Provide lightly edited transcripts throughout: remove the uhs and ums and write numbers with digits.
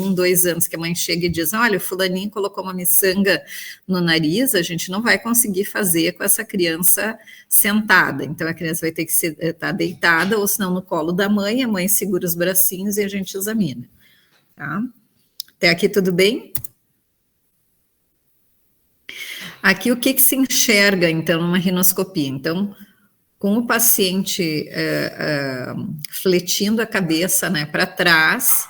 1, 2 anos, que a mãe chega e diz, olha, o fulaninho colocou uma miçanga no nariz, a gente não vai conseguir fazer com essa criança sentada. Então, a criança vai ter que estar deitada, ou senão no colo da mãe, a mãe segura os bracinhos e a gente examina. Tá? Até aqui tudo bem? Aqui o que se enxerga, então, numa rinoscopia? Então, com o paciente fletindo a cabeça, né, para trás,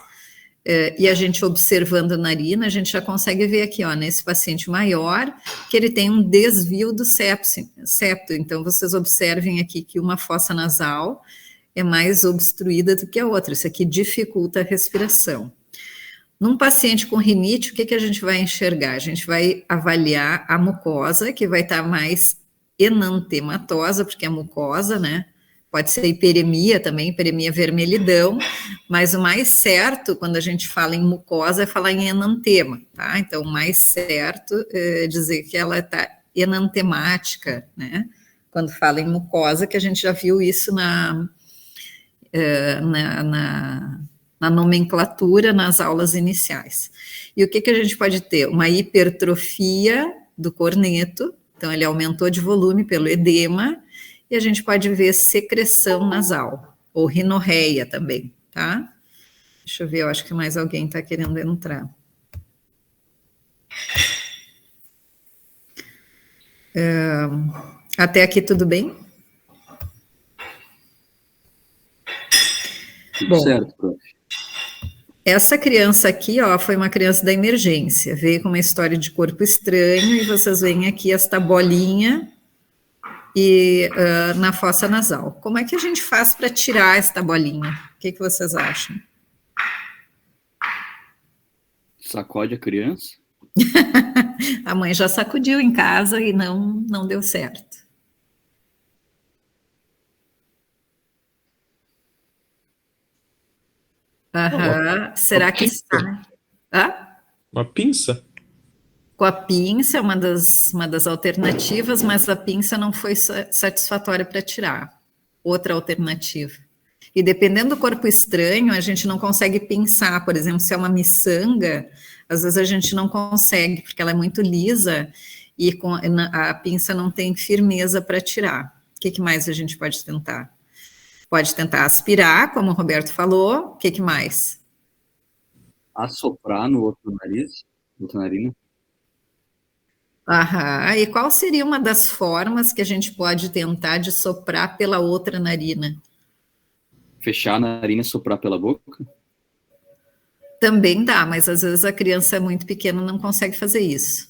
e a gente observando a narina, a gente já consegue ver aqui, ó, nesse paciente maior, que ele tem um desvio do septo. Então, vocês observem aqui que uma fossa nasal é mais obstruída do que a outra. Isso aqui dificulta a respiração. Num paciente com rinite, o que a gente vai enxergar? A gente vai avaliar a mucosa, que vai estar mais enantematosa, porque é mucosa, né? Pode ser hiperemia também, hiperemia vermelhidão, mas o mais certo, quando a gente fala em mucosa, é falar em enantema, tá? Então, o mais certo é dizer que ela está enantemática, né? Quando fala em mucosa, que a gente já viu isso na nomenclatura nas aulas iniciais. E o que a gente pode ter? Uma hipertrofia do corneto, então ele aumentou de volume pelo edema, e a gente pode ver secreção nasal, ou rinorreia também, tá? Deixa eu ver, eu acho que mais alguém está querendo entrar. Até aqui tudo bem? Tudo bom, certo, prof. Essa criança aqui, ó, foi uma criança da emergência, veio com uma história de corpo estranho, e vocês veem aqui esta bolinha e na fossa nasal. Como é que a gente faz para tirar esta bolinha? O que vocês acham? Sacode a criança? A mãe já sacudiu em casa e não deu certo. Aham. Será que está? Hã? Uma pinça? Com a pinça é uma das alternativas, mas a pinça não foi satisfatória para tirar. Outra alternativa. E dependendo do corpo estranho, a gente não consegue pinçar. Por exemplo, se é uma miçanga, às vezes a gente não consegue, porque ela é muito lisa e a pinça não tem firmeza para tirar. O que mais a gente pode tentar? Pode tentar aspirar, como o Roberto falou. O que mais? Assoprar no outro nariz, outra narina. Aham. E qual seria uma das formas que a gente pode tentar de soprar pela outra narina? Fechar a narina e soprar pela boca? Também dá, mas às vezes a criança é muito pequena e não consegue fazer isso.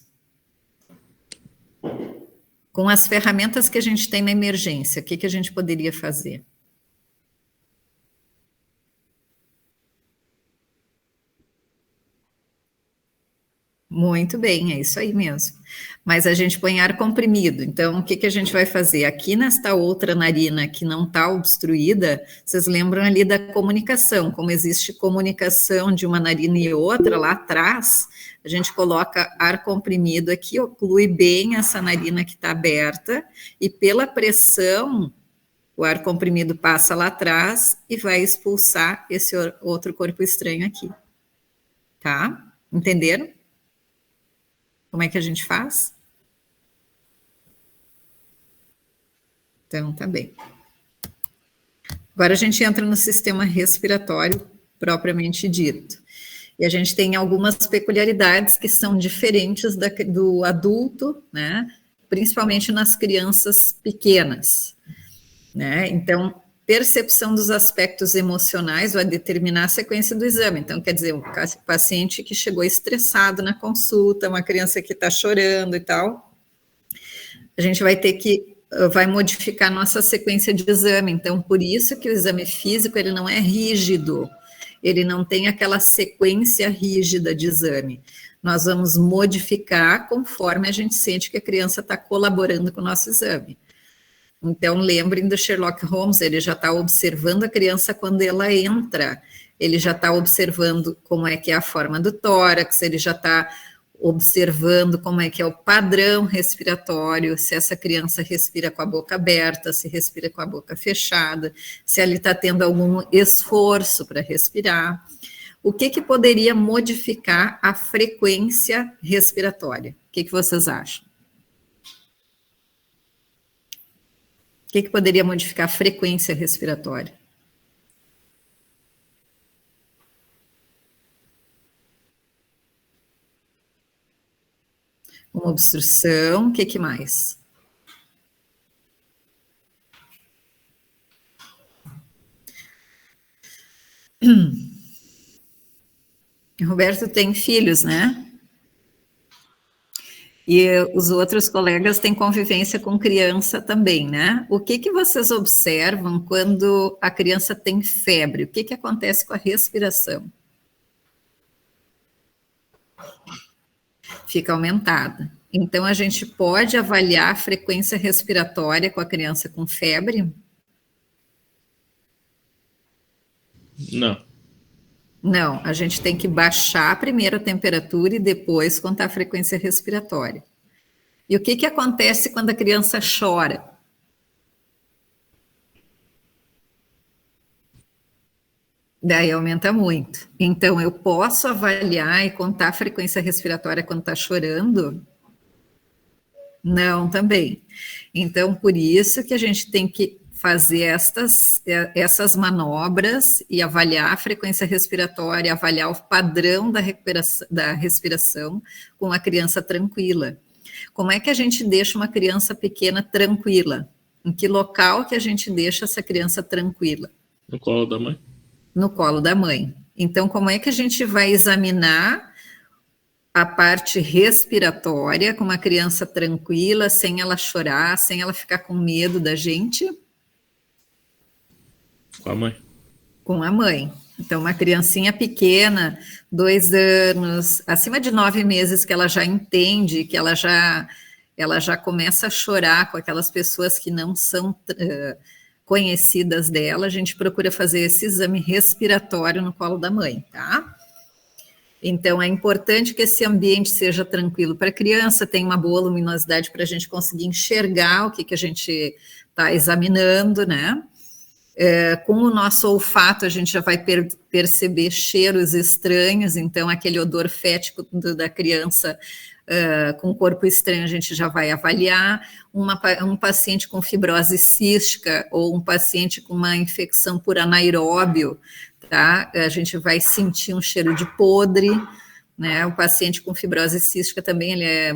Com as ferramentas que a gente tem na emergência, o que a gente poderia fazer? Muito bem, é isso aí mesmo. Mas a gente põe ar comprimido, então o que a gente vai fazer? Aqui nesta outra narina que não está obstruída, vocês lembram ali da comunicação, como existe comunicação de uma narina e outra lá atrás, a gente coloca ar comprimido aqui, oclui bem essa narina que está aberta, e pela pressão, o ar comprimido passa lá atrás e vai expulsar esse outro corpo estranho aqui. Tá? Entenderam? Como é que a gente faz? Então, tá bem. Agora a gente entra no sistema respiratório propriamente dito. E a gente tem algumas peculiaridades que são diferentes do adulto, né? Principalmente nas crianças pequenas, né? Então, percepção dos aspectos emocionais vai determinar a sequência do exame. Então, quer dizer, o paciente que chegou estressado na consulta, uma criança que está chorando e tal, a gente vai modificar nossa sequência de exame. Então, por isso que o exame físico, ele não é rígido, ele não tem aquela sequência rígida de exame. Nós vamos modificar conforme a gente sente que a criança está colaborando com o nosso exame. Então, lembrem do Sherlock Holmes, ele já está observando a criança quando ela entra, ele já está observando como é que é a forma do tórax, ele já está observando como é que é o padrão respiratório, se essa criança respira com a boca aberta, se respira com a boca fechada, se ela está tendo algum esforço para respirar. O que poderia modificar a frequência respiratória? O que vocês acham? O que poderia modificar a frequência respiratória? Uma obstrução, o que mais? Roberto tem filhos, né? E os outros colegas têm convivência com criança também, né? O que vocês observam quando a criança tem febre? O que acontece com a respiração? Fica aumentada. Então, a gente pode avaliar a frequência respiratória com a criança com febre? Não. Não, a gente tem que baixar primeiro a temperatura e depois contar a frequência respiratória. E o que acontece quando a criança chora? Daí aumenta muito. Então, eu posso avaliar e contar a frequência respiratória quando está chorando? Não, também. Então, por isso que a gente tem que fazer essas manobras e avaliar a frequência respiratória, avaliar o padrão da respiração com a criança tranquila. Como é que a gente deixa uma criança pequena tranquila? Em que local que a gente deixa essa criança tranquila? No colo da mãe. No colo da mãe. Então, como é que a gente vai examinar a parte respiratória com uma criança tranquila, sem ela chorar, sem ela ficar com medo da gente? Com a mãe. Com a mãe. Então, uma criancinha pequena, 2 anos, acima de 9 meses, que ela já entende, que ela já começa a chorar com aquelas pessoas que não são conhecidas dela, a gente procura fazer esse exame respiratório no colo da mãe, tá? Então, é importante que esse ambiente seja tranquilo para a criança, tenha uma boa luminosidade para a gente conseguir enxergar o que a gente está examinando, né? Com o nosso olfato, a gente já vai perceber cheiros estranhos, então aquele odor fético da criança com corpo estranho a gente já vai avaliar. Um paciente com fibrose cística ou um paciente com uma infecção por anaeróbio, tá? A gente vai sentir um cheiro de podre, né? O paciente com fibrose cística também ele é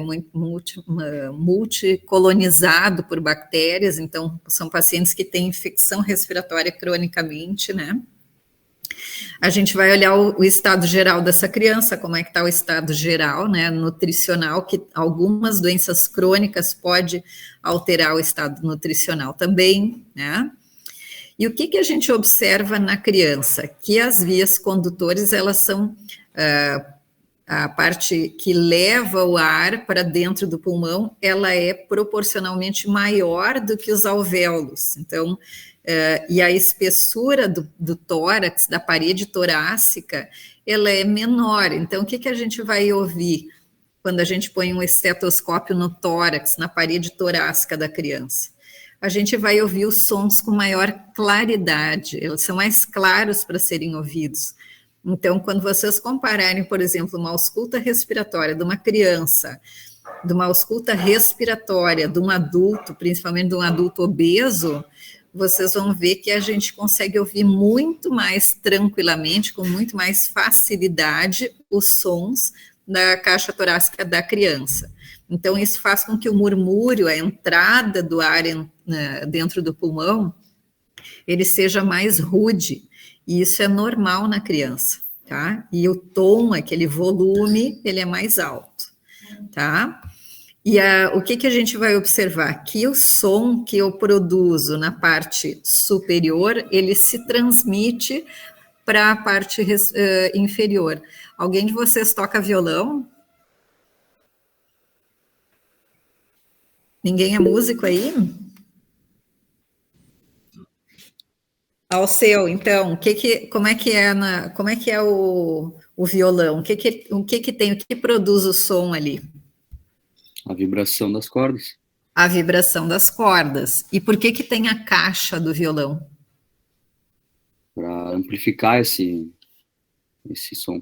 multicolonizado por bactérias, então são pacientes que têm infecção respiratória cronicamente, né? A gente vai olhar o estado geral dessa criança, como é que está o estado geral, né, nutricional, que algumas doenças crônicas pode alterar o estado nutricional também, né? E o que a gente observa na criança? Que as vias condutores, elas são a parte que leva o ar para dentro do pulmão, ela é proporcionalmente maior do que os alvéolos. Então, e a espessura do tórax, da parede torácica, ela é menor. Então, o que a gente vai ouvir quando a gente põe um estetoscópio no tórax, na parede torácica da criança? A gente vai ouvir os sons com maior claridade, eles são mais claros para serem ouvidos. Então, quando vocês compararem, por exemplo, uma ausculta respiratória de uma criança, de uma ausculta respiratória de um adulto, principalmente de um adulto obeso, vocês vão ver que a gente consegue ouvir muito mais tranquilamente, com muito mais facilidade, os sons da caixa torácica da criança. Então, isso faz com que o murmúrio, a entrada do ar dentro do pulmão, ele seja mais rude. E isso é normal na criança, tá? E o tom, aquele volume, ele é mais alto, tá? E o que a gente vai observar? Que o som que eu produzo na parte superior, ele se transmite para a parte inferior. Alguém de vocês toca violão? Ninguém é músico aí? Ao seu, então, como é que é o violão? O que tem, o que produz o som ali? A vibração das cordas. A vibração das cordas. E por que tem a caixa do violão? Para amplificar esse som.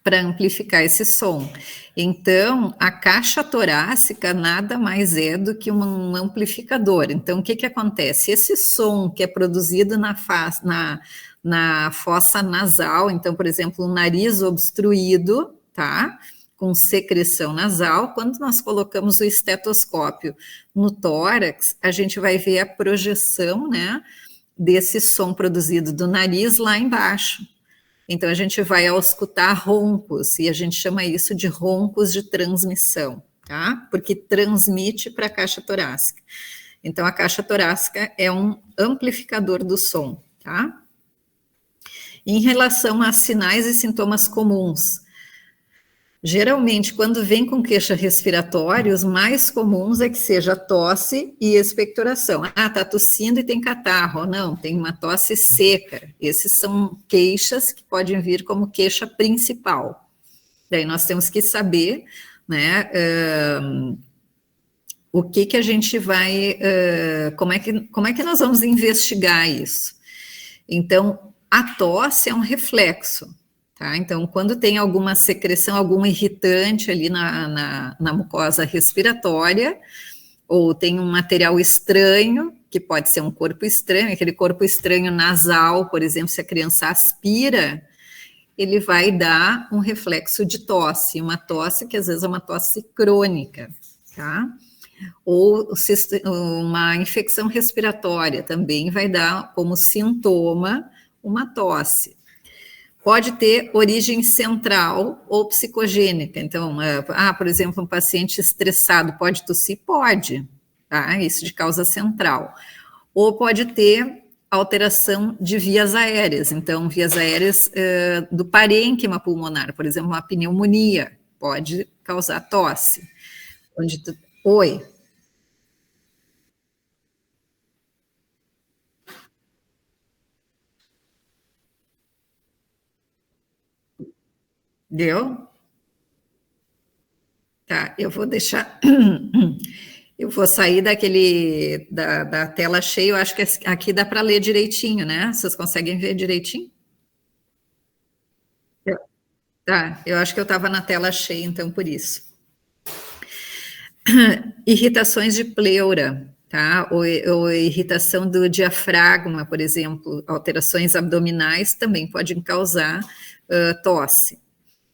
Para amplificar esse som. Então, a caixa torácica nada mais é do que um amplificador. Então, o que acontece? Esse som que é produzido na fossa nasal, então, por exemplo, um nariz obstruído, tá? Com secreção nasal, quando nós colocamos o estetoscópio no tórax, a gente vai ver a projeção, né, desse som produzido do nariz lá embaixo. Então, a gente vai auscultar roncos, e a gente chama isso de roncos de transmissão, tá? Porque transmite para a caixa torácica. Então, a caixa torácica é um amplificador do som, tá? Em relação a sinais e sintomas comuns, geralmente, quando vem com queixa respiratória, os mais comuns é que seja tosse e expectoração. Ah, tá tossindo e tem catarro. Não, tem uma tosse seca. Esses são queixas que podem vir como queixa principal. Daí nós temos que saber, né, o que a gente vai, como é que nós vamos investigar isso? Então, a tosse é um reflexo. Tá? Então, quando tem alguma secreção, algum irritante ali na mucosa respiratória, ou tem um material estranho, que pode ser um corpo estranho, aquele corpo estranho nasal, por exemplo, se a criança aspira, ele vai dar um reflexo de tosse, uma tosse que às vezes é uma tosse crônica, tá? Ou uma infecção respiratória também vai dar como sintoma uma tosse. Pode ter origem central ou psicogênica. Então, por exemplo, um paciente estressado pode tossir? Pode, tá? Isso de causa central. Ou pode ter alteração de vias aéreas. Então, vias aéreas do parênquima pulmonar, por exemplo, uma pneumonia, pode causar tosse. Oi. Deu? Tá, eu vou deixar. Eu vou sair da tela cheia. Eu acho que aqui dá para ler direitinho, né? Vocês conseguem ver direitinho? Tá, eu acho que eu estava na tela cheia, então por isso. Irritações de pleura, tá? Ou irritação do diafragma, por exemplo, alterações abdominais também podem causar tosse.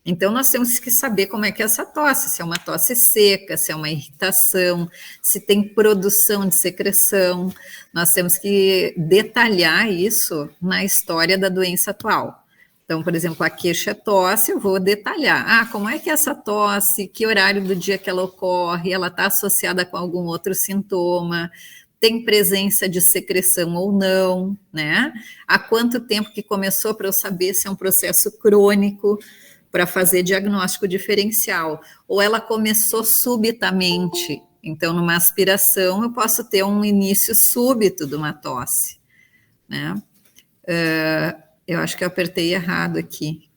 Então, nós temos que saber como é que é essa tosse, se é uma tosse seca, se é uma irritação, se tem produção de secreção. Nós temos que detalhar isso na história da doença atual. Então, por exemplo, a queixa tosse, eu vou detalhar. Como é que é essa tosse, que horário do dia que ela ocorre, ela está associada com algum outro sintoma, tem presença de secreção ou não, né? Há quanto tempo que começou para eu saber se é um processo crônico, para fazer diagnóstico diferencial, ou ela começou subitamente. Então, numa aspiração, eu posso ter um início súbito de uma tosse, né? Eu acho que eu apertei errado aqui.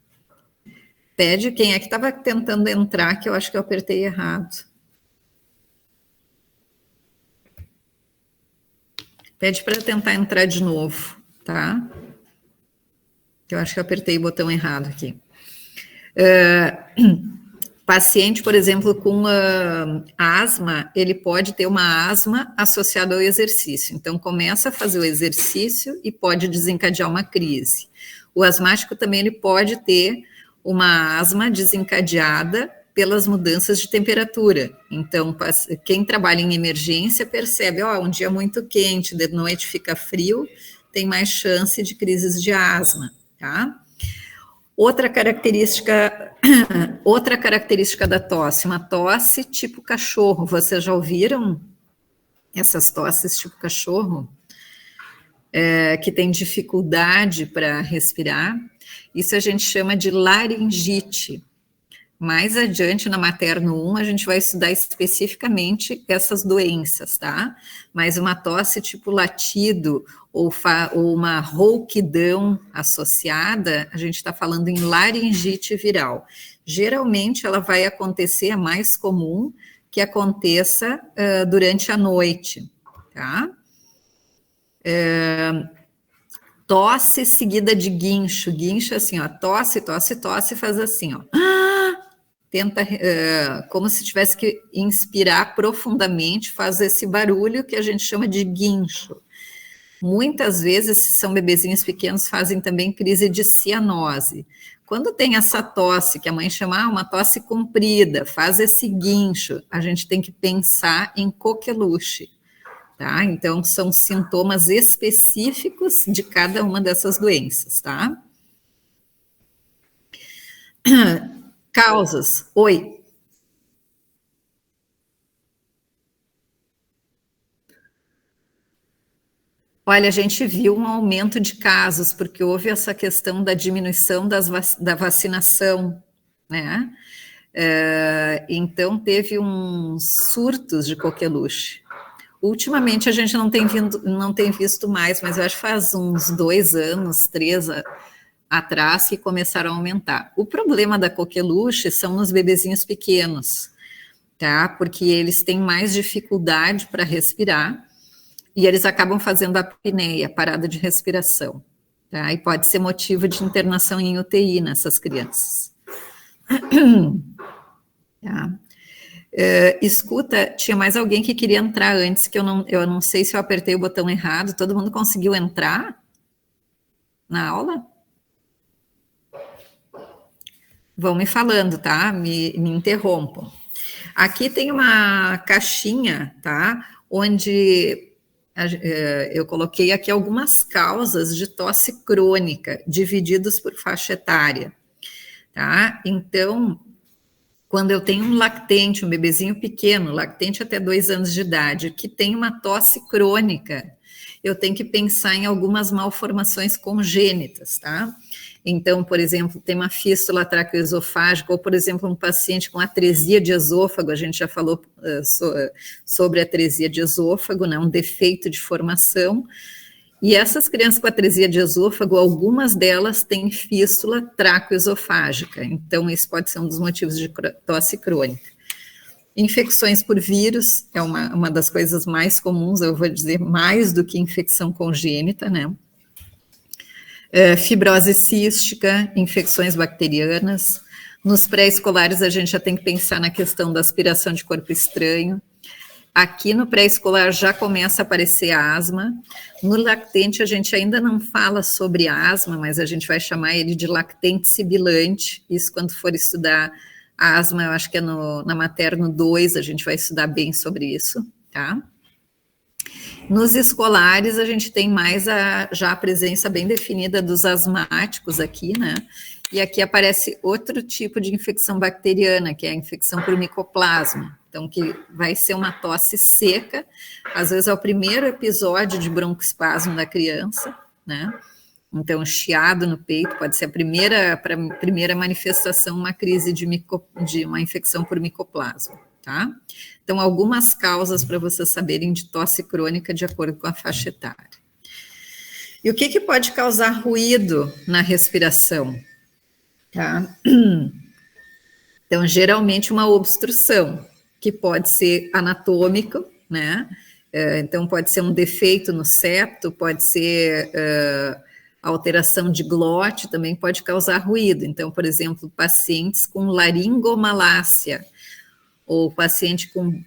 Pede quem é que estava tentando entrar, que eu acho que eu apertei errado. Pede para tentar entrar de novo, tá? Eu acho que eu apertei o botão errado aqui. Paciente, por exemplo, com asma, ele pode ter uma asma associada ao exercício. Então, começa a fazer o exercício e pode desencadear uma crise. O asmático também ele pode ter uma asma desencadeada pelas mudanças de temperatura. Então, quem trabalha em emergência percebe, um dia muito quente, de noite fica frio, tem mais chance de crises de asma, tá? Outra característica da tosse, uma tosse tipo cachorro. Vocês já ouviram essas tosses tipo cachorro? Que tem dificuldade para respirar. Isso a gente chama de laringite. Mais adiante, na Materno 1, a gente vai estudar especificamente essas doenças, tá? Mas uma tosse tipo latido ou uma rouquidão associada, a gente está falando em laringite viral. Geralmente, ela vai acontecer, é mais comum que aconteça durante a noite, tá? Tosse seguida de guincho. Guincho assim, ó, tosse, tosse, tosse, faz assim, ó. Tenta, como se tivesse que inspirar profundamente, faz esse barulho que a gente chama de guincho. Muitas vezes, se são bebezinhos pequenos, fazem também crise de cianose. Quando tem essa tosse, que a mãe chama uma tosse comprida, faz esse guincho, a gente tem que pensar em coqueluche, tá? Então, são sintomas específicos de cada uma dessas doenças, tá? Causas. Oi. Olha, a gente viu um aumento de casos, porque houve essa questão da diminuição da vacinação, né? Então, teve uns surtos de coqueluche. Ultimamente, a gente não tem visto mais, mas eu acho que faz uns 2 anos, 3 atrás, que começaram a aumentar. O problema da coqueluche são nos bebezinhos pequenos, tá? Porque eles têm mais dificuldade para respirar, e eles acabam fazendo apneia, parada de respiração, tá? E pode ser motivo de internação em UTI nessas crianças. Tá? Escuta, tinha mais alguém que queria entrar antes, que eu não sei se eu apertei o botão errado. Todo mundo conseguiu entrar na aula? Vão me falando, tá? Me interrompam. Aqui tem uma caixinha, tá? Onde eu coloquei aqui algumas causas de tosse crônica, divididos por faixa etária, tá? Então, quando eu tenho um lactente, um bebezinho pequeno, lactente até 2 anos de idade, que tem uma tosse crônica, eu tenho que pensar em algumas malformações congênitas, tá? Então, por exemplo, tem uma fístula traqueoesofágica, ou, por exemplo, um paciente com atresia de esôfago, a gente já falou sobre atresia de esôfago, né, um defeito de formação, e essas crianças com atresia de esôfago, algumas delas têm fístula traqueoesofágica, então isso pode ser um dos motivos de tosse crônica. Infecções por vírus é uma das coisas mais comuns, eu vou dizer mais do que infecção congênita, né? Fibrose cística, infecções bacterianas. Nos pré-escolares, a gente já tem que pensar na questão da aspiração de corpo estranho. Aqui no pré-escolar já começa a aparecer asma. No lactente, a gente ainda não fala sobre asma, mas a gente vai chamar ele de lactente sibilante. Isso, quando for estudar a asma, eu acho que é na materno 2, a gente vai estudar bem sobre isso, tá? Nos escolares, a gente tem mais já a presença bem definida dos asmáticos aqui, né? E aqui aparece outro tipo de infecção bacteriana, que é a infecção por micoplasma. Então, que vai ser uma tosse seca, às vezes é o primeiro episódio de broncoespasmo da criança, né? Então, chiado no peito pode ser a primeira manifestação, uma crise de uma infecção por micoplasma, tá? Então, algumas causas para vocês saberem de tosse crônica de acordo com a faixa etária. E o que pode causar ruído na respiração? Tá? Então, geralmente uma obstrução, que pode ser anatômico, né? Então, pode ser um defeito no septo, pode ser alteração de glote, também pode causar ruído. Então, por exemplo, pacientes com laringomalácia, ou paciente com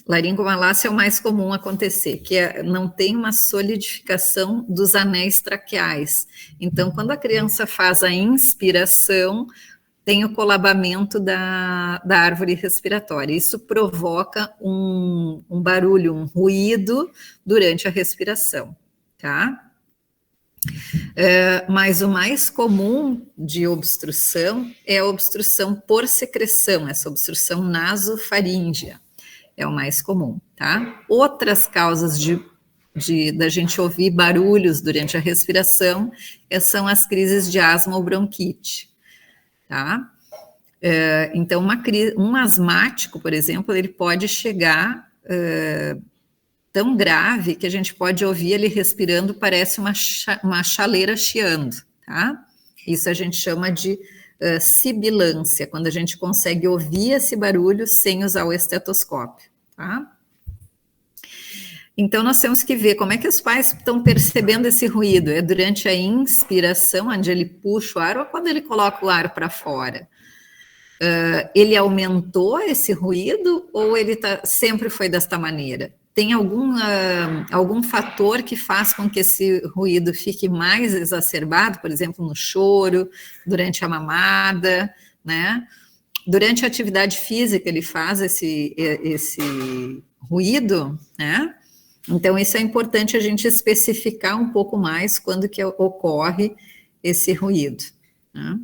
laringomalácia é o mais comum acontecer, que não tem uma solidificação dos anéis traqueais. Então, quando a criança faz a inspiração, tem o colabamento da árvore respiratória. Isso provoca um barulho, um ruído durante a respiração, tá? Mas o mais comum de obstrução é a obstrução por secreção, essa obstrução nasofaríngea é o mais comum, tá? Outras causas da gente ouvir barulhos durante a respiração são as crises de asma ou bronquite, tá? Então, um asmático, por exemplo, ele pode chegar tão grave que a gente pode ouvir ele respirando, parece uma chaleira chiando, tá? Isso a gente chama de sibilância, quando a gente consegue ouvir esse barulho sem usar o estetoscópio, tá? Então, nós temos que ver como é que os pais estão percebendo esse ruído. É durante a inspiração, onde ele puxa o ar, ou quando ele coloca o ar para fora? Ele aumentou esse ruído ou ele sempre foi desta maneira? Tem algum fator que faz com que esse ruído fique mais exacerbado, por exemplo, no choro, durante a mamada, né? Durante a atividade física ele faz esse ruído, né? Então, isso é importante a gente especificar um pouco mais quando que ocorre esse ruído, né?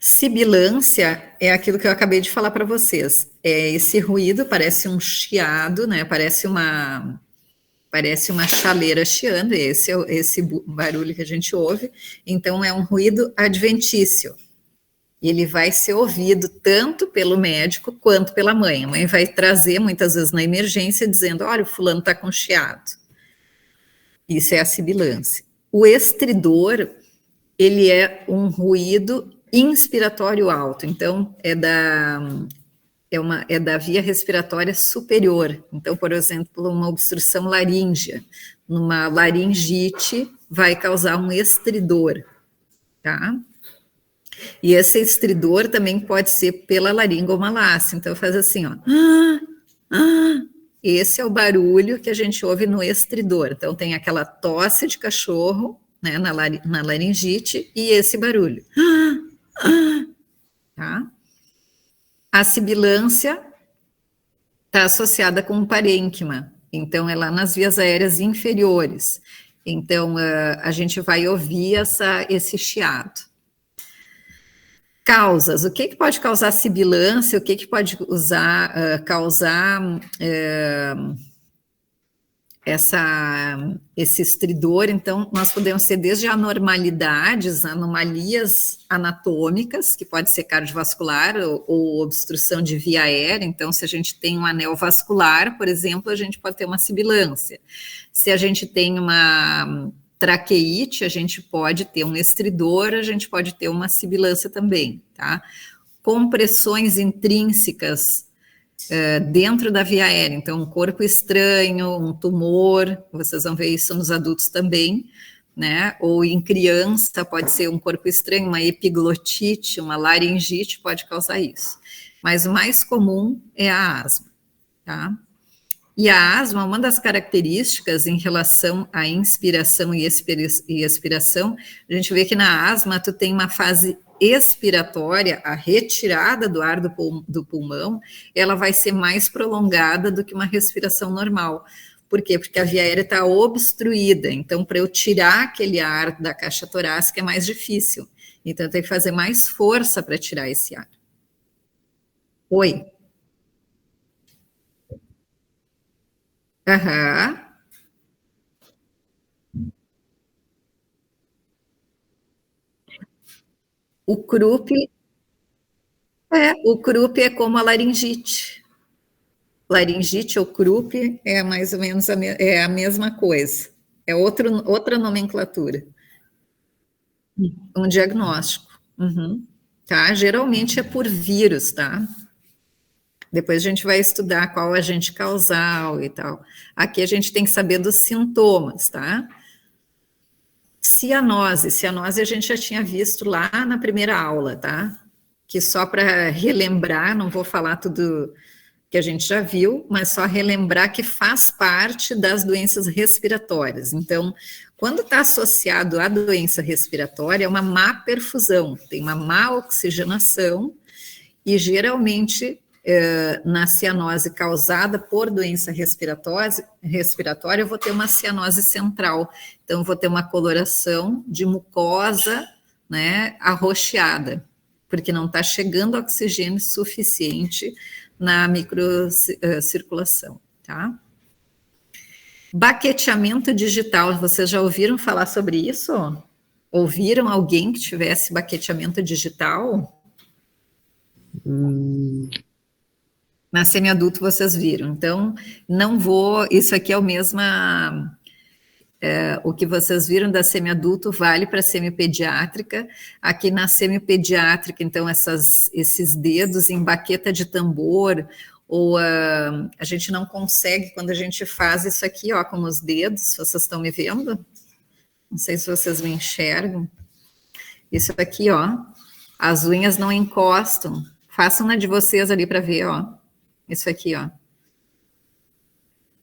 Sibilância é aquilo que eu acabei de falar para vocês. É esse ruído, parece um chiado, né? Parece uma chaleira chiando, esse é esse barulho que a gente ouve. Então, é um ruído adventício. Ele vai ser ouvido tanto pelo médico quanto pela mãe. A mãe vai trazer, muitas vezes, na emergência, dizendo, olha, o fulano está com chiado. Isso é a sibilância. O estridor, ele é um ruído inspiratório alto, então é da via respiratória superior. Então, por exemplo, uma obstrução laríngea, numa laringite, vai causar um estridor, tá? E esse estridor também pode ser pela laringomalácia, então faz assim, ó. Esse é o barulho que a gente ouve no estridor. Então tem aquela tosse de cachorro, né, na laringite, e esse barulho. Tá? A sibilância está associada com o parênquima, então é lá nas vias aéreas inferiores. Então a gente vai ouvir esse chiado. Causas, o que pode causar sibilância, o que pode causar esse estridor? Então, nós podemos ter desde anormalidades, anomalias anatômicas, que pode ser cardiovascular ou obstrução de via aérea. Então, se a gente tem um anel vascular, por exemplo, a gente pode ter uma sibilância. Se a gente tem uma traqueite, a gente pode ter um estridor, a gente pode ter uma sibilância também, tá? Compressões intrínsecas dentro da via aérea, então um corpo estranho, um tumor, vocês vão ver isso nos adultos também, né? Ou em criança pode ser um corpo estranho, uma epiglotite, uma laringite pode causar isso. Mas o mais comum é a asma, tá? E a asma, uma das características em relação à inspiração e expiração, a gente vê que na asma tu tem uma fase expiratória, a retirada do ar do pulmão, ela vai ser mais prolongada do que uma respiração normal. Por quê? Porque a via aérea está obstruída, então para eu tirar aquele ar da caixa torácica é mais difícil. Então eu tenho que fazer mais força para tirar esse ar. Oi? Aham. O croup é como a laringite. Laringite ou croup é mais ou menos a mesma coisa. É outra nomenclatura. Um diagnóstico. Uhum. Tá? Geralmente é por vírus, tá? Depois a gente vai estudar qual agente causal e tal. Aqui a gente tem que saber dos sintomas, tá? Cianose a gente já tinha visto lá na primeira aula, tá? Que só para relembrar, não vou falar tudo que a gente já viu, mas só relembrar que faz parte das doenças respiratórias. Então, quando está associado à doença respiratória, é uma má perfusão, tem uma má oxigenação, e geralmente na cianose causada por doença respiratória, eu vou ter uma cianose central, então eu vou ter uma coloração de mucosa, né, arroxeada, porque não está chegando oxigênio suficiente na microcirculação, tá? Baqueteamento digital, vocês já ouviram falar sobre isso? Ouviram alguém que tivesse baqueteamento digital? Na semiadulto vocês viram, então não vou, isso aqui é o mesmo, o que vocês viram da semiadulto vale para a semipediátrica, aqui na semipediátrica, então esses dedos em baqueta de tambor, ou a gente não consegue, quando a gente faz isso aqui, ó, com os dedos, vocês estão me vendo? Não sei se vocês me enxergam. Isso aqui, ó, as unhas não encostam. Façam na de vocês ali para ver, ó. Isso aqui, ó.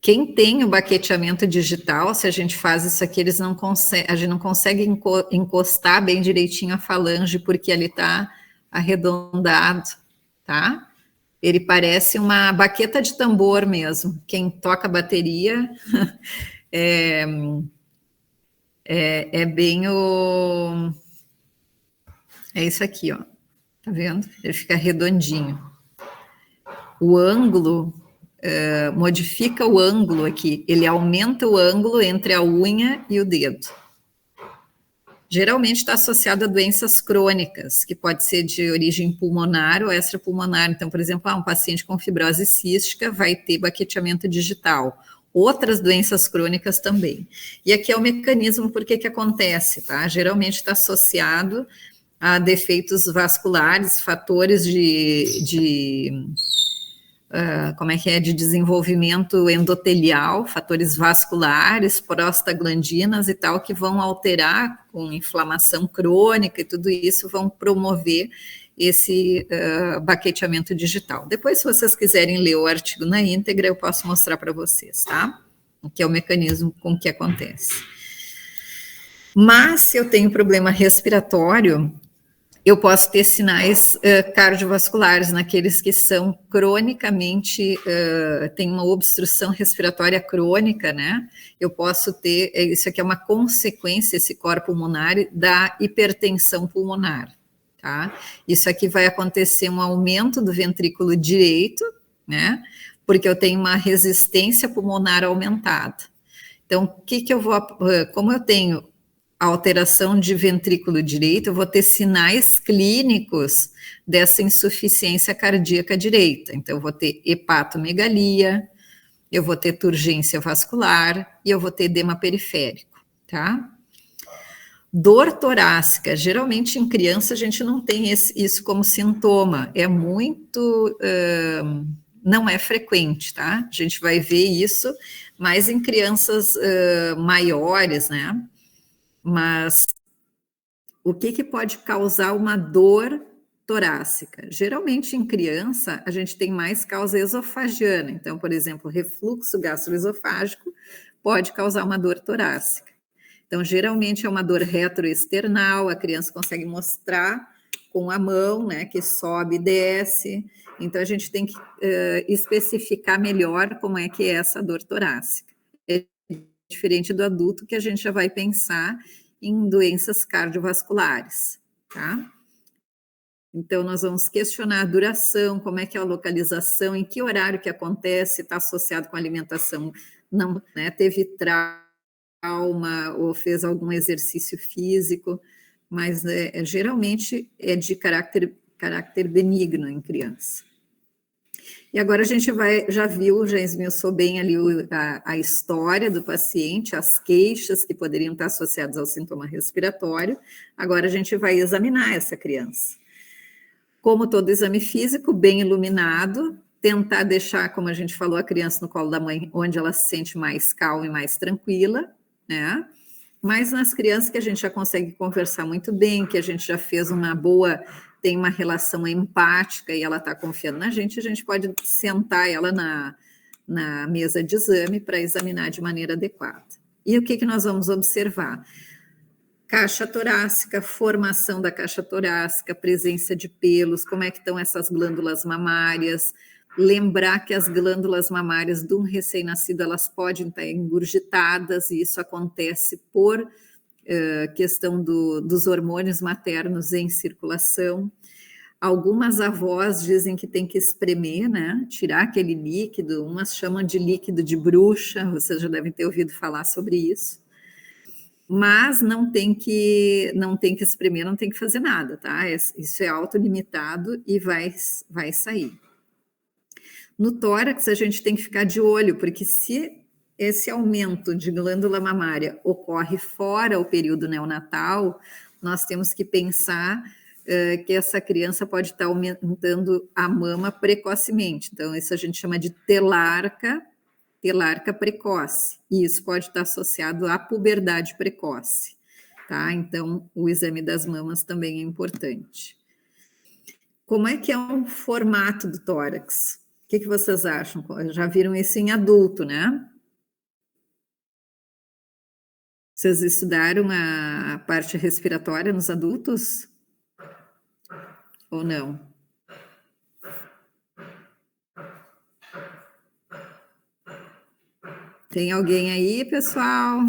Quem tem o baqueteamento digital, se a gente faz isso aqui, a gente não consegue encostar bem direitinho a falange, porque ali está arredondado, tá? Ele parece uma baqueta de tambor mesmo. Quem toca bateria é bem o... É isso aqui, ó. Tá vendo? Ele fica redondinho. O ângulo... modifica o ângulo aqui, ele aumenta o ângulo entre a unha e o dedo. Geralmente está associado a doenças crônicas, que pode ser de origem pulmonar ou extrapulmonar. Então, por exemplo, um paciente com fibrose cística vai ter baqueteamento digital. Outras doenças crônicas também. E aqui é o mecanismo por que acontece, tá? Geralmente está associado a defeitos vasculares, fatores de desenvolvimento endotelial, fatores vasculares, prostaglandinas e tal, que vão alterar com inflamação crônica e tudo isso vão promover esse baqueteamento digital. Depois, se vocês quiserem ler o artigo na íntegra, eu posso mostrar para vocês, tá? O que é o mecanismo com que acontece. Mas, se eu tenho problema respiratório, eu posso ter sinais cardiovasculares naqueles que são cronicamente, tem uma obstrução respiratória crônica, né? Eu posso ter, isso aqui é uma consequência, esse cor pulmonar, da hipertensão pulmonar, tá? Isso aqui vai acontecer um aumento do ventrículo direito, né? Porque eu tenho uma resistência pulmonar aumentada. Então, o que eu vou, como eu tenho a alteração de ventrículo direito, eu vou ter sinais clínicos dessa insuficiência cardíaca direita. Então, eu vou ter hepatomegalia, eu vou ter turgência vascular e eu vou ter edema periférico, tá? Dor torácica, geralmente em criança a gente não tem isso como sintoma, é muito, não é frequente, tá? A gente vai ver isso mais em crianças maiores, né? Mas o que pode causar uma dor torácica? Geralmente em criança a gente tem mais causa esofagiana, então, por exemplo, refluxo gastroesofágico pode causar uma dor torácica. Então, geralmente é uma dor retroesternal, a criança consegue mostrar com a mão, né, que sobe e desce. Então, a gente tem que especificar melhor como é que é essa dor torácica. É diferente do adulto, que a gente já vai pensar em doenças cardiovasculares, tá? Então, nós vamos questionar a duração, como é que é a localização, em que horário que acontece, está associado com a alimentação, não, né, teve trauma ou fez algum exercício físico, mas geralmente é de caráter benigno em criança. E agora a gente já esmiuçou bem ali a história do paciente, as queixas que poderiam estar associadas ao sintoma respiratório. Agora a gente vai examinar essa criança. Como todo exame físico, bem iluminado, tentar deixar, como a gente falou, a criança no colo da mãe, onde ela se sente mais calma e mais tranquila, né? Mas nas crianças que a gente já consegue conversar muito bem, que a gente já fez tem uma relação empática e ela está confiando na gente, a gente pode sentar ela na mesa de exame para examinar de maneira adequada. E o que nós vamos observar? Caixa torácica, formação da caixa torácica, presença de pelos, como é que estão essas glândulas mamárias, lembrar que as glândulas mamárias de um recém-nascido, elas podem estar engurgitadas, e isso acontece por questão dos hormônios maternos em circulação. Algumas avós dizem que tem que espremer, né? Tirar aquele líquido, umas chamam de líquido de bruxa, vocês já devem ter ouvido falar sobre isso. Mas não tem que espremer, não tem que fazer nada, tá? Isso é autolimitado e vai sair. No tórax, a gente tem que ficar de olho, porque se esse aumento de glândula mamária ocorre fora o período neonatal, nós temos que pensar que essa criança pode estar aumentando a mama precocemente. Então, isso a gente chama de telarca precoce, e isso pode estar associado à puberdade precoce, tá? Então, o exame das mamas também é importante. Como é que é o formato do tórax? O que vocês acham? Já viram isso em adulto, né? Vocês estudaram a parte respiratória nos adultos? Ou não? Tem alguém aí, pessoal?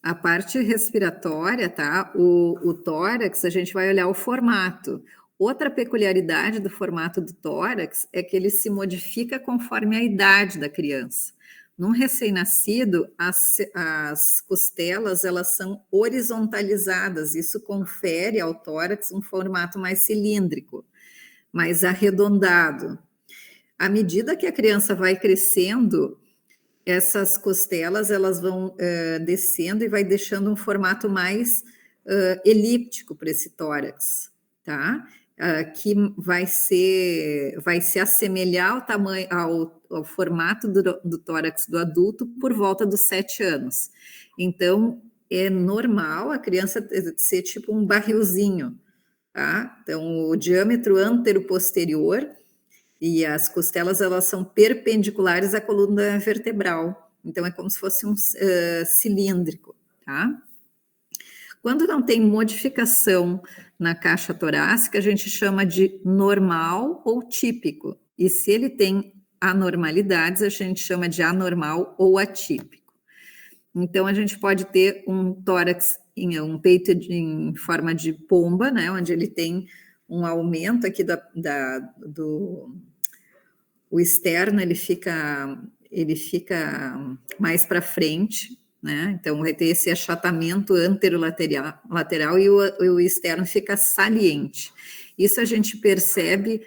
A parte respiratória, tá? O tórax, a gente vai olhar o formato. Outra peculiaridade do formato do tórax é que ele se modifica conforme a idade da criança. Num recém-nascido, as costelas, elas são horizontalizadas, isso confere ao tórax um formato mais cilíndrico, mais arredondado. À medida que a criança vai crescendo, essas costelas elas vão descendo e vai deixando um formato mais elíptico para esse tórax, tá? Que vai se assemelhar ao tamanho, ao formato do tórax do adulto por volta dos 7 anos. Então, é normal a criança ser tipo um barrilzinho, tá? Então, o diâmetro antero-posterior e as costelas, elas são perpendiculares à coluna vertebral. Então, é como se fosse um cilíndrico, tá? Quando não tem modificação na caixa torácica, a gente chama de normal ou típico. E se ele tem anormalidades, a gente chama de anormal ou atípico. Então, a gente pode ter um tórax, um peito em forma de pomba, né? Onde ele tem um aumento aqui o externo, ele fica mais para frente, né? Então, vai ter esse achatamento anterolateral e o externo fica saliente. Isso a gente percebe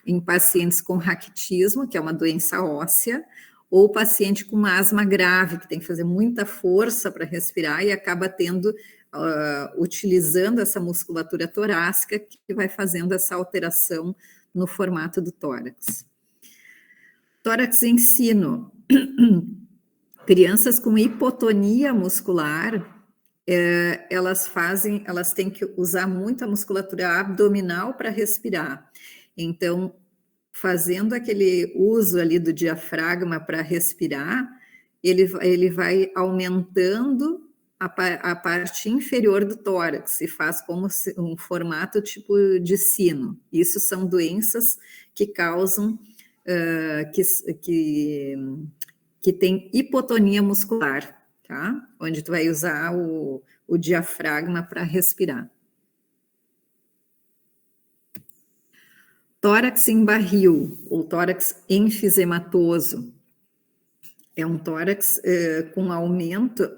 em pacientes com raquitismo, que é uma doença óssea, ou paciente com asma grave, que tem que fazer muita força para respirar e acaba utilizando essa musculatura torácica que vai fazendo essa alteração no formato do tórax. Tórax em sino. Crianças com hipotonia muscular, elas têm que usar muito a musculatura abdominal para respirar. Então, fazendo aquele uso ali do diafragma para respirar, ele vai aumentando a parte inferior do tórax e faz como um formato tipo de sino. Isso são doenças que causam que tem hipotonia muscular, tá? Onde tu vai usar o diafragma para respirar. Tórax em barril, ou tórax enfisematoso, é um tórax com aumento,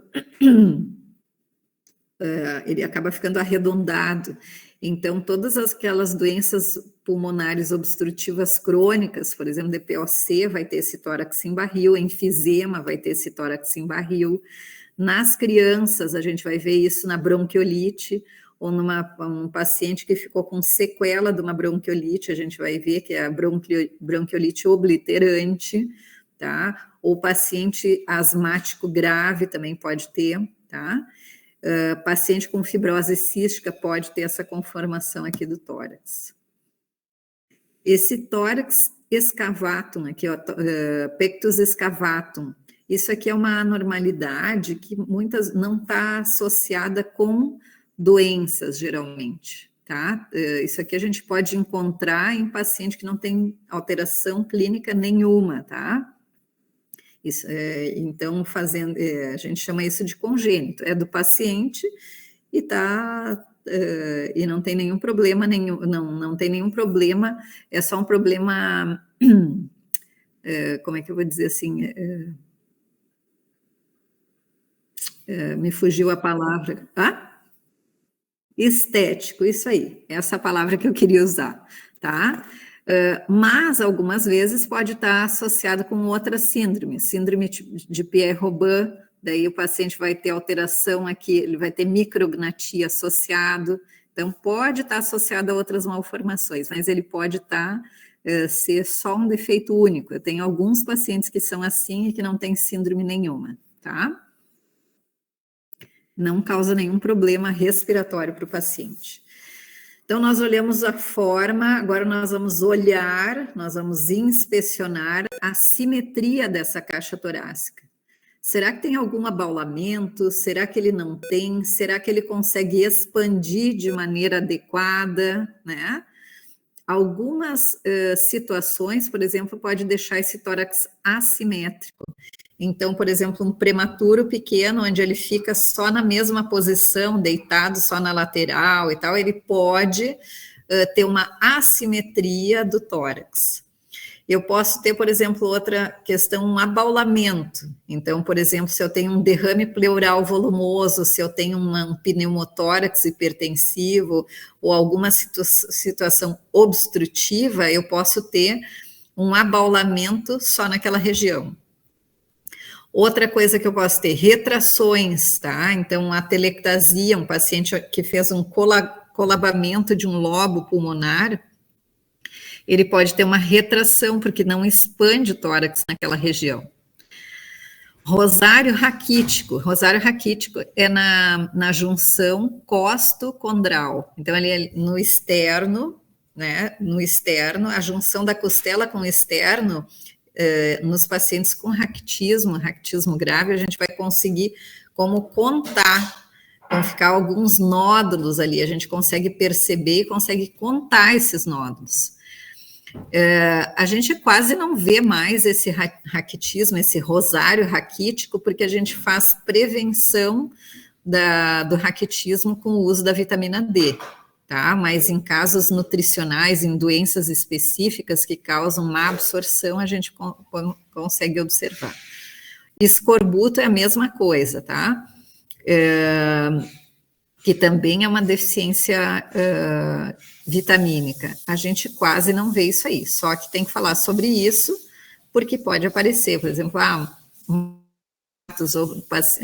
ele acaba ficando arredondado. Então, todas aquelas doenças pulmonares obstrutivas crônicas, por exemplo, DPOC, vai ter esse tórax em barril, enfisema vai ter esse tórax em barril. Nas crianças, a gente vai ver isso na bronquiolite, ou um paciente que ficou com sequela de uma bronquiolite, a gente vai ver que é a bronquiolite obliterante, tá? Ou paciente asmático grave também pode ter, tá? Paciente com fibrose cística pode ter essa conformação aqui do tórax. Esse tórax excavatum, aqui, ó, pectus excavatum, isso aqui é uma anormalidade que muitas não está associada com doenças, geralmente, tá? Isso aqui a gente pode encontrar em paciente que não tem alteração clínica nenhuma, tá? Isso, então, a gente chama isso de congênito, é do paciente e e não tem nenhum problema, não tem nenhum problema, é só um problema, como é que eu vou dizer assim, me fugiu a palavra, estético, isso aí, essa palavra que eu queria usar, tá? Mas algumas vezes pode estar associado com outra síndrome de Pierre-Robin daí o paciente vai ter alteração aqui, ele vai ter micrognatia associado, então pode estar associado a outras malformações, mas ele pode estar, ser só um defeito único. Eu tenho alguns pacientes que são assim e que não têm síndrome nenhuma, tá? Não causa nenhum problema respiratório para o paciente. Então, nós olhamos a forma, agora nós vamos olhar, nós vamos inspecionar a simetria dessa caixa torácica. Será que tem algum abaulamento? Será que ele não tem? Será que ele consegue expandir de maneira adequada, né? Algumas situações, por exemplo, pode deixar esse tórax assimétrico. Então, por exemplo, um prematuro pequeno, onde ele fica só na mesma posição, deitado só na lateral e tal, ele pode ter uma assimetria do tórax. Eu posso ter, por exemplo, outra questão, um abaulamento. Então, por exemplo, se eu tenho um derrame pleural volumoso, se eu tenho um pneumotórax hipertensivo ou alguma situação obstrutiva, eu posso ter um abaulamento só naquela região. Outra coisa que eu posso ter, retrações, tá? Então, a telectasia, um paciente que fez um colabamento de um lobo pulmonar, ele pode ter uma retração, porque não expande o tórax naquela região. Rosário raquítico. Rosário raquítico é na junção costo-condral. Então, ele é no externo, né? No externo, a junção da costela com o externo, nos pacientes com raquitismo grave, a gente vai conseguir como contar, vão ficar alguns nódulos ali, a gente consegue perceber e consegue contar esses nódulos. A gente quase não vê mais esse raquitismo, esse rosário raquítico, porque a gente faz prevenção do raquitismo com o uso da vitamina D, tá? Mas em casos nutricionais, em doenças específicas que causam má absorção, a gente consegue observar. Escorbuto é a mesma coisa, tá? Que também é uma deficiência vitamínica. A gente quase não vê isso aí, só que tem que falar sobre isso, porque pode aparecer, por exemplo,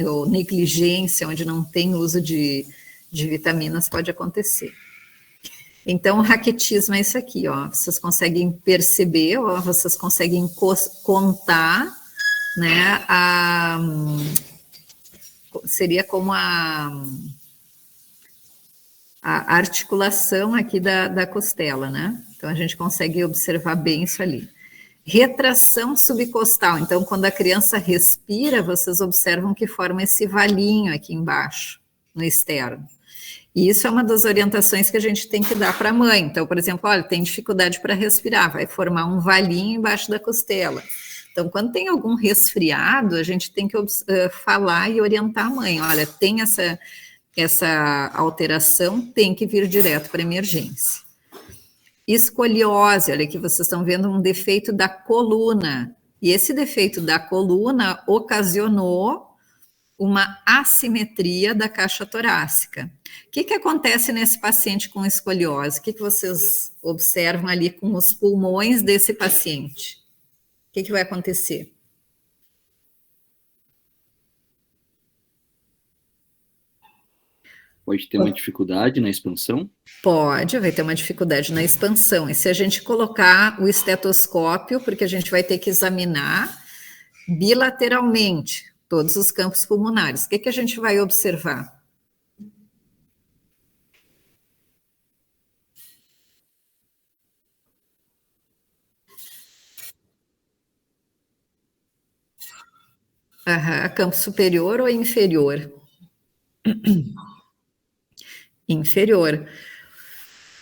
ou negligência, onde não tem uso de vitaminas, pode acontecer. Então, o raquitismo é isso aqui, ó, vocês conseguem perceber, ó, vocês conseguem contar, né, seria como a articulação aqui da costela, né? Então, a gente consegue observar bem isso ali. Retração subcostal. Então, quando a criança respira, vocês observam que forma esse valinho aqui embaixo, no externo. E isso é uma das orientações que a gente tem que dar para a mãe. Então, por exemplo, olha, tem dificuldade para respirar, vai formar um valinho embaixo da costela. Então, quando tem algum resfriado, a gente tem que falar e orientar a mãe. Olha, tem essa alteração, tem que vir direto para emergência. Escoliose, olha aqui, vocês estão vendo um defeito da coluna, e esse defeito da coluna ocasionou uma assimetria da caixa torácica. O que acontece nesse paciente com escoliose? O que vocês observam ali com os pulmões desse paciente? O que vai acontecer? Pode ter uma dificuldade na expansão? Pode, vai ter uma dificuldade na expansão. E se a gente colocar o estetoscópio, porque a gente vai ter que examinar bilateralmente todos os campos pulmonares, o que a gente vai observar? Campo superior ou inferior? Inferior.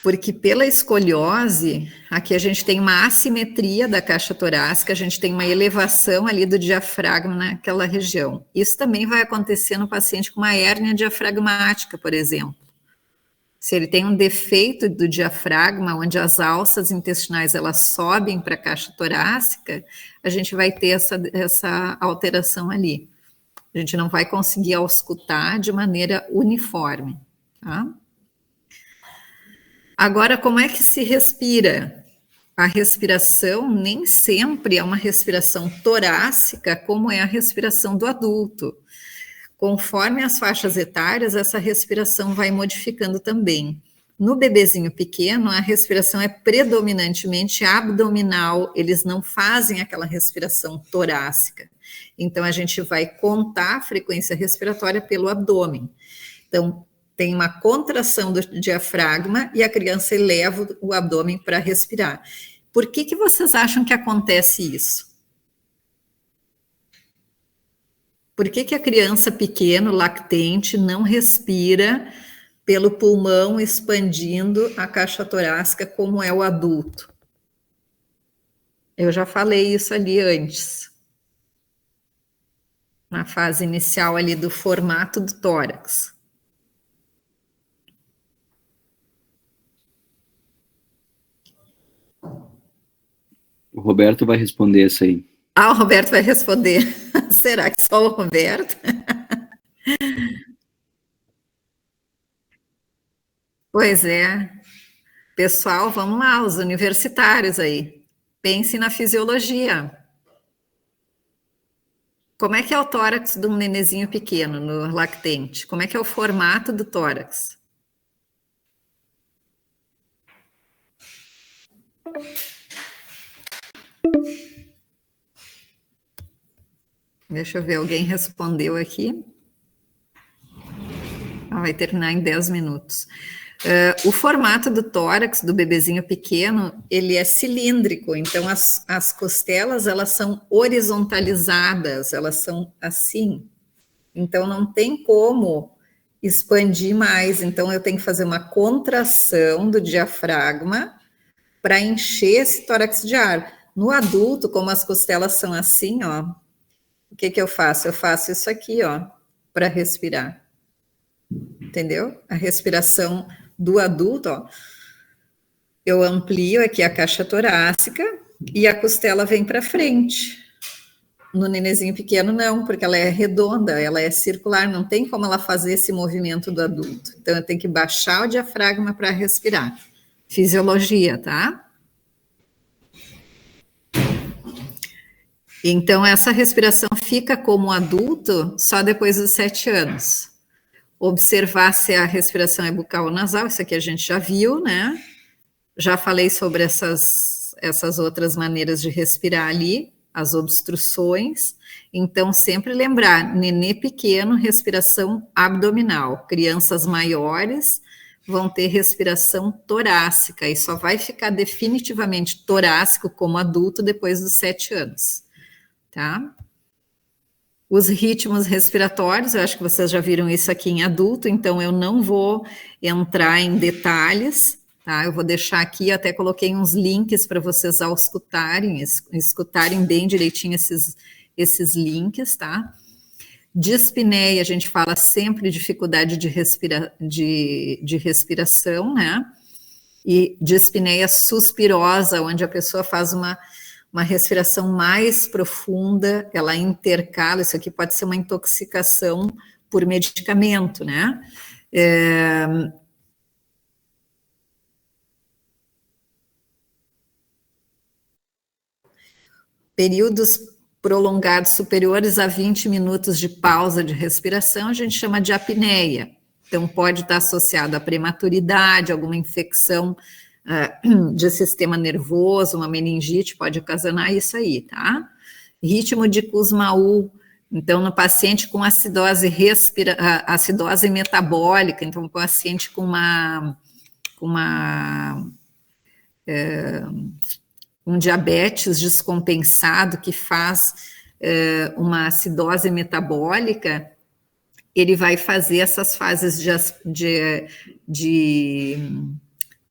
Porque pela escoliose, aqui a gente tem uma assimetria da caixa torácica, a gente tem uma elevação ali do diafragma naquela região. Isso também vai acontecer no paciente com uma hérnia diafragmática, por exemplo. Se ele tem um defeito do diafragma, onde as alças intestinais elas sobem para a caixa torácica, a gente vai ter essa alteração ali. A gente não vai conseguir auscultar de maneira uniforme, tá? Agora, como é que se respira? A respiração nem sempre é uma respiração torácica, como é a respiração do adulto. Conforme as faixas etárias, essa respiração vai modificando também. No bebezinho pequeno, a respiração é predominantemente abdominal, eles não fazem aquela respiração torácica. Então, a gente vai contar a frequência respiratória pelo abdômen. Então, tem uma contração do diafragma e a criança eleva o abdômen para respirar. Por que vocês acham que acontece isso? Por que a criança pequena, lactente, não respira pelo pulmão expandindo a caixa torácica como é o adulto? Eu já falei isso ali antes, na fase inicial ali do formato do tórax. O Roberto vai responder essa aí. Ah, o Roberto vai responder. Será que só o Roberto? Pois é. Pessoal, vamos lá, os universitários aí. Pense na fisiologia. Como é que é o tórax de um nenezinho pequeno, no lactente? Como é que é o formato do tórax? Deixa eu ver, alguém respondeu aqui. Vai terminar em 10 minutos. O formato do tórax do bebezinho pequeno, ele é cilíndrico, então as costelas, elas são horizontalizadas, elas são assim. Então, não tem como expandir mais. Então, eu tenho que fazer uma contração do diafragma para encher esse tórax de ar. No adulto, como as costelas são assim, ó, o que eu faço? Eu faço isso aqui, ó, para respirar. Entendeu? A respiração do adulto, ó, eu amplio aqui a caixa torácica e a costela vem para frente. No nenezinho pequeno, não, porque ela é redonda, ela é circular, não tem como ela fazer esse movimento do adulto. Então, eu tenho que baixar o diafragma para respirar. Fisiologia, tá? Então, essa respiração fica como adulto só depois dos 7 anos. Observar se a respiração é bucal ou nasal, isso aqui a gente já viu, né? Já falei sobre essas outras maneiras de respirar ali, as obstruções. Então, sempre lembrar, nenê pequeno, respiração abdominal. Crianças maiores vão ter respiração torácica e só vai ficar definitivamente torácico como adulto depois dos 7 anos, tá? Os ritmos respiratórios, eu acho que vocês já viram isso aqui em adulto, então eu não vou entrar em detalhes, tá? Eu vou deixar aqui, até coloquei uns links para vocês ao escutarem bem direitinho esses links, tá? Dispneia, a gente fala sempre dificuldade de respiração, né? E dispneia suspirosa, onde a pessoa faz uma respiração mais profunda, ela intercala, isso aqui pode ser uma intoxicação por medicamento, né? Períodos prolongados superiores a 20 minutos de pausa de respiração, a gente chama de apneia. Então, pode estar associado à prematuridade, alguma infecção de sistema nervoso, uma meningite pode ocasionar isso aí, tá? Ritmo de Kussmaul, então no paciente com acidose metabólica, então com paciente com um diabetes descompensado que faz uma acidose metabólica, ele vai fazer essas fases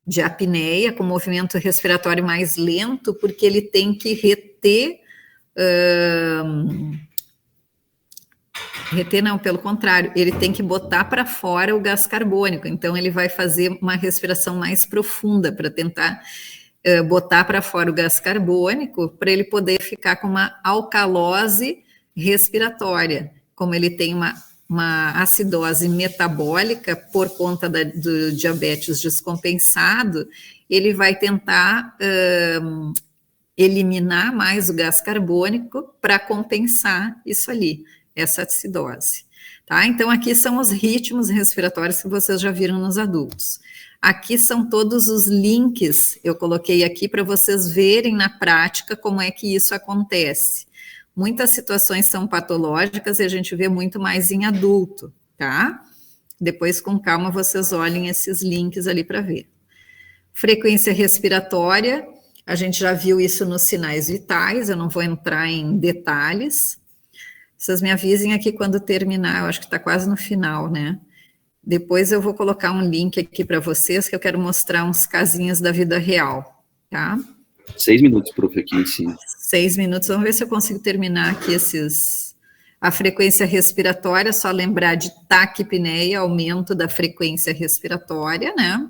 de apneia, com movimento respiratório mais lento, porque ele tem que reter não, pelo contrário, ele tem que botar para fora o gás carbônico, então ele vai fazer uma respiração mais profunda para tentar botar para fora o gás carbônico, para ele poder ficar com uma alcalose respiratória, como ele tem uma acidose metabólica por conta do diabetes descompensado, ele vai tentar eliminar mais o gás carbônico para compensar isso ali, essa acidose. tá? Então, aqui são os ritmos respiratórios que vocês já viram nos adultos. Aqui são todos os links, eu coloquei aqui para vocês verem na prática como é que isso acontece. Muitas situações são patológicas e a gente vê muito mais em adulto, tá? Depois, com calma, vocês olhem esses links ali para ver. Frequência respiratória, a gente já viu isso nos sinais vitais, eu não vou entrar em detalhes. Vocês me avisem aqui quando terminar, eu acho que está quase no final, né? Depois eu vou colocar um link aqui para vocês, que eu quero mostrar uns casinhos da vida real, tá? 6 minutos, prof, aqui em cima. 6 minutos, vamos ver se eu consigo terminar aqui esses... A frequência respiratória, só lembrar de taquipneia, aumento da frequência respiratória, né?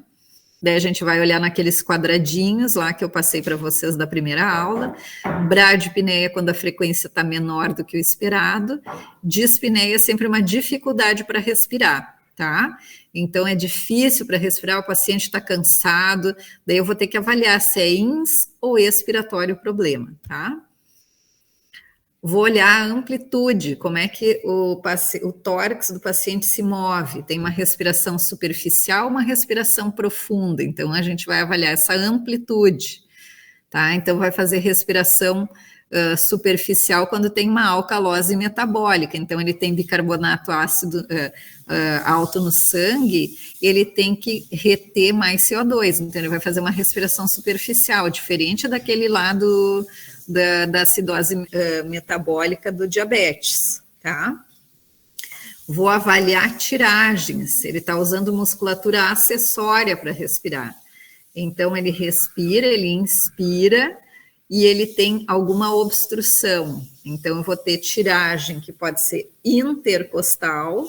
Daí a gente vai olhar naqueles quadradinhos lá que eu passei para vocês da primeira aula. Bradipneia, quando a frequência está menor do que o esperado. Dispneia é sempre uma dificuldade para respirar, tá? Então é difícil para respirar, o paciente está cansado, daí eu vou ter que avaliar se é ins ou expiratório o problema, tá? Vou olhar a amplitude, como é que o tórax do paciente se move. Tem uma respiração superficial, uma respiração profunda. Então, a gente vai avaliar essa amplitude, tá? Então, vai fazer respiração superficial quando tem uma alcalose metabólica. Então, ele tem bicarbonato ácido alto no sangue, ele tem que reter mais CO2. Então, ele vai fazer uma respiração superficial, diferente daquele lá da acidose metabólica do diabetes, tá? Vou avaliar tiragens, ele está usando musculatura acessória para respirar. Então, ele respira, ele inspira e ele tem alguma obstrução. Então, eu vou ter tiragem que pode ser intercostal,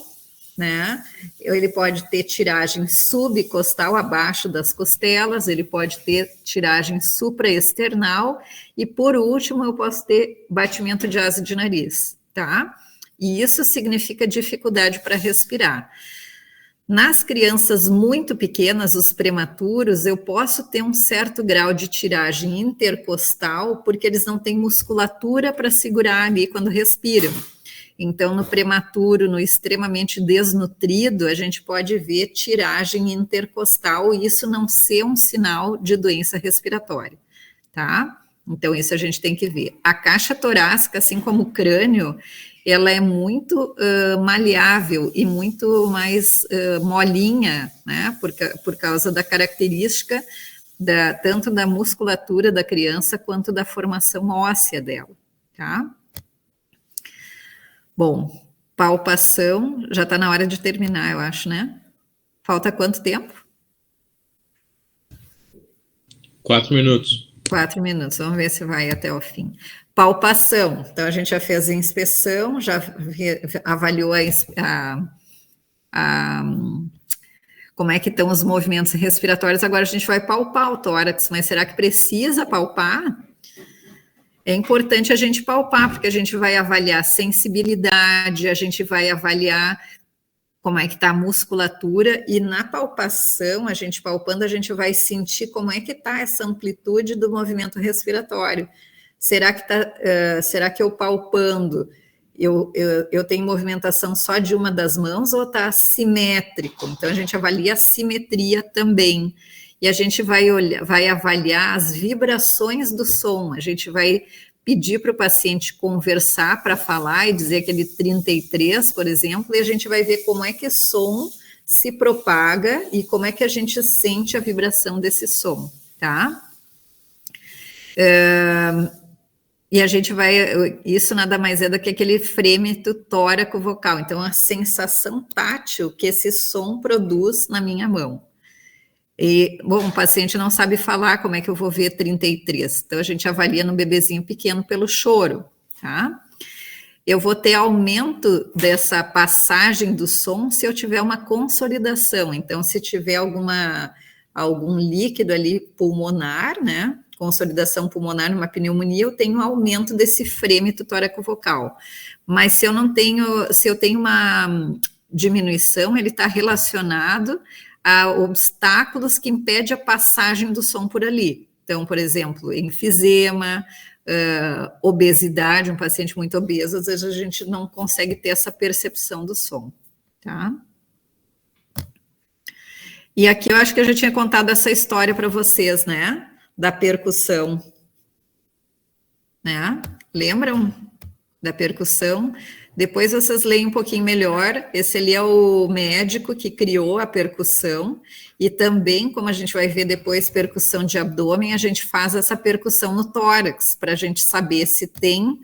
né? Ele pode ter tiragem subcostal, abaixo das costelas, ele pode ter tiragem supraesternal e, por último, eu posso ter batimento de asa de nariz, tá? E isso significa dificuldade para respirar. Nas crianças muito pequenas, os prematuros, eu posso ter um certo grau de tiragem intercostal, porque eles não têm musculatura para segurar ali quando respiram. Então, no prematuro, no extremamente desnutrido, a gente pode ver tiragem intercostal e isso não ser um sinal de doença respiratória, tá? Então, isso a gente tem que ver. A caixa torácica, assim como o crânio, ela é muito maleável e muito mais molinha, né? Por causa da característica tanto da musculatura da criança quanto da formação óssea dela, tá? Bom, palpação, já está na hora de terminar, eu acho, né? Falta quanto tempo? 4 minutos. 4 minutos, vamos ver se vai até o fim. Palpação, então a gente já fez a inspeção, já avaliou como é que estão os movimentos respiratórios, agora a gente vai palpar o tórax, mas será que precisa palpar? É importante a gente palpar, porque a gente vai avaliar sensibilidade, a gente vai avaliar como é que está a musculatura, e na palpação, a gente palpando, a gente vai sentir como é que está essa amplitude do movimento respiratório. Será que eu palpando, eu tenho movimentação só de uma das mãos ou está assimétrico? Então, a gente avalia a simetria também. E a gente vai avaliar as vibrações do som, a gente vai pedir para o paciente conversar para falar e dizer aquele 33, por exemplo, e a gente vai ver como é que o som se propaga e como é que a gente sente a vibração desse som, tá? E a gente vai, isso nada mais é do que aquele frêmito tóraco-vocal, então a sensação tátil que esse som produz na minha mão. E, bom, o paciente não sabe falar, como é que eu vou ver 33? Então, a gente avalia no bebezinho pequeno pelo choro, tá? Eu vou ter aumento dessa passagem do som se eu tiver uma consolidação. Então, se tiver algum líquido ali pulmonar, né? Consolidação pulmonar numa pneumonia, eu tenho aumento desse frêmito tóraco-vocal. Mas se eu tenho uma diminuição, ele está relacionado a obstáculos que impedem a passagem do som por ali. Então, por exemplo, enfisema, obesidade, um paciente muito obeso, às vezes a gente não consegue ter essa percepção do som, tá? E aqui eu acho que eu já tinha contado essa história para vocês, né? Da percussão, né? Lembram da percussão? Depois vocês leem um pouquinho melhor. Esse ali é o médico que criou a percussão. E também, como a gente vai ver depois, percussão de abdômen, a gente faz essa percussão no tórax, para a gente saber se tem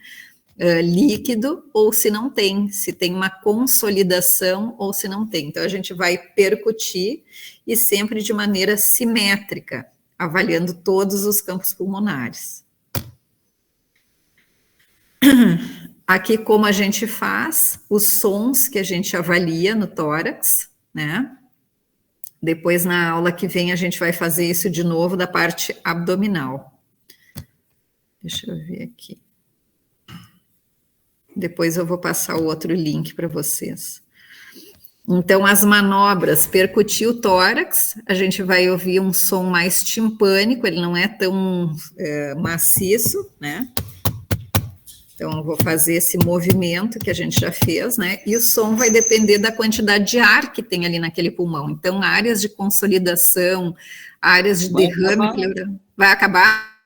líquido ou se não tem, se tem uma consolidação ou se não tem. Então, a gente vai percutir e sempre de maneira simétrica, avaliando todos os campos pulmonares. Aqui, como a gente faz, os sons que a gente avalia no tórax, né? Depois, na aula que vem, a gente vai fazer isso de novo da parte abdominal. Deixa eu ver aqui. Depois eu vou passar o outro link para vocês. Então, as manobras, percutir o tórax, a gente vai ouvir um som mais timpânico, ele não é tão maciço, né? Então, eu vou fazer esse movimento que a gente já fez, né? E o som vai depender da quantidade de ar que tem ali naquele pulmão. Então, áreas de consolidação, áreas de derrame... Vai acabar?